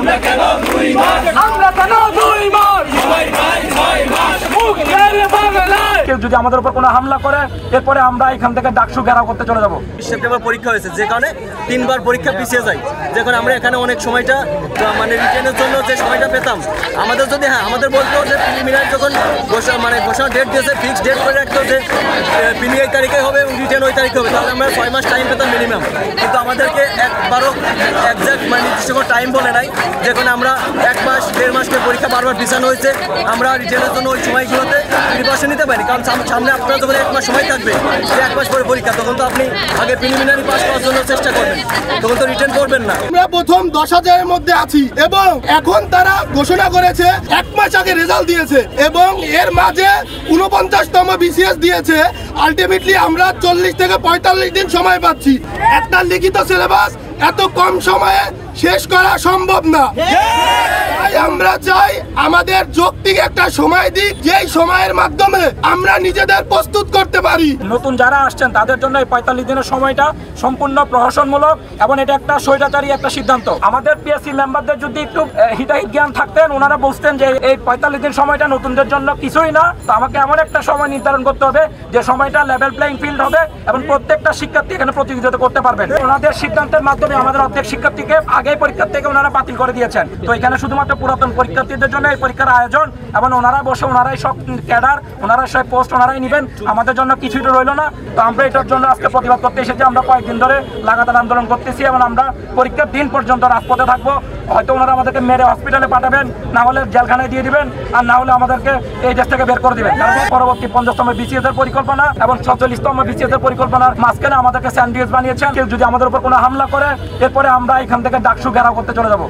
আমরা কেন 2 মাস কেউ যদি আমাদের উপর কোনো হামলা করে এরপরে আমরা এখান থেকে ডাকসু ঘেরাও করতে চলে যাবো। সেপ্টেম্বর পরীক্ষা হয়েছে, যে কারণে 3 বার পরীক্ষা পিছিয়ে যায়, যে কারণে আমরা এখানে অনেক সময়টা মানে রিটেনের জন্য যে সময়টা পেতাম, আমাদের যদি আমাদের বলতো যে প্রিলিমিনারি যখন ঘোষণা ডেট দিয়েছে, ফিক্স ডেট করে রাখতো যে প্রিলি এই তারিখে হবে এবং রিটেন ওই তারিখে হবে, তাহলে আমরা 6 মাস টাইম পেতাম মিনিমাম। কিন্তু আমাদেরকে একবারও একজ্যাক্ট নির্দিষ্ট কোনো টাইম বলে নাই, যেখানে আমরা 1 মাস 1.5 মাসকে পরীক্ষা বারবার পিছানো হয়েছে। আমরা রিটেনের জন্য ওই সময়গুলোতে প্রিপারেশন নিতে পারি, কারণ সামনে আপনার যখন 1 মাস সময় থাকবে, যে 1 মাস পরে পরীক্ষা, তখন তো আপনি আগে প্রিলিমিনারি পাস করার জন্য চেষ্টা করবেন, তখন তো রিটেন করবেন না। আমরা প্রথম 10,000-এর মধ্যে আছি এবং এখন তারা ঘোষণা করেছে 1 মাস আগে রেজাল্ট দিয়েছে এবং এর মাঝে 49তম বিসিএস দিয়েছে। আলটিমেটলি আমরা 40 থেকে 45 দিন সময় পাচ্ছি। একটা লিখিত সিলেবাস এত কম সময়ে শেষ করা সম্ভব না। তাই আমরা চাই আমাদের যৌক্তিক একটা সময় দিক, যেই সময়ের মাধ্যমে আমরা নিজেদের প্রস্তুত করতে পারি। নতুন যারা আসছেন তাদের জন্য এই 45 দিনের সময়টা সম্পূর্ণ প্রহসনমূলক এবং এটা একটা স্বৈরাচারী একটা সিদ্ধান্ত। আমাদের পিএসসি মেম্বারদের যদি একটু হিতাহিত জ্ঞান থাকতেন, ওনারা বুঝতেন যে এই 45 দিন সময়টা নতুনদের জন্য কিছুই না। তো আমাকে এমন একটা সময় নির্ধারণ করতে হবে যে সময়টা লেভেল প্লেইং ফিল্ড হবে এবং প্রত্যেকটা শিক্ষার্থী এখানে প্রতিযোগিতা করতে পারবেন। ওনাদের সিদ্ধান্তের মাধ্যমে আমাদের অর্ধেক শিক্ষার্থীকে আগেই পরীক্ষা থেকে ওনারা বাতিল করে দিয়েছেন। তো এখানে শুধুমাত্র পুরাতন পরীক্ষার্থীদের জন্য এই পরীক্ষার আয়োজন এবং ওনারা বসে ওনারাই সব ক্যাডার, ওনারা সব পোস্ট ওনারাই নেবেন, আমাদের জন্য কিছুই রইল না। তো আমরা এটার জন্য আজকে প্রতিবাদ করতে এসেছি। আমরা কয়েকদিন ধরে লাগাতার আন্দোলন করতেছি এবং আমরা পরীক্ষার দিন পর্যন্ত রাজপথে থাকবো। হয়তো ওনারা আমাদেরকে মেরে হসপিটালে পাঠাবেন, না হলে জেলখানায় দিয়ে দিবেন, আর না হলে আমাদেরকে এই দেশ থেকে বের করে দিবেন। কারণ পরবর্তী 50তম বিসিএস এর পরিকল্পনা এবং 46তম বিসিএস এর পরিকল্পনার মাঝখানে আমাদেরকে স্যান্ডউইচ বানিয়েছেন। কেউ যদি আমাদের উপর কোনো হামলা করে এরপরে আমরা এখান থেকে ডাকসু ঘেরাও করতে চলে যাবো।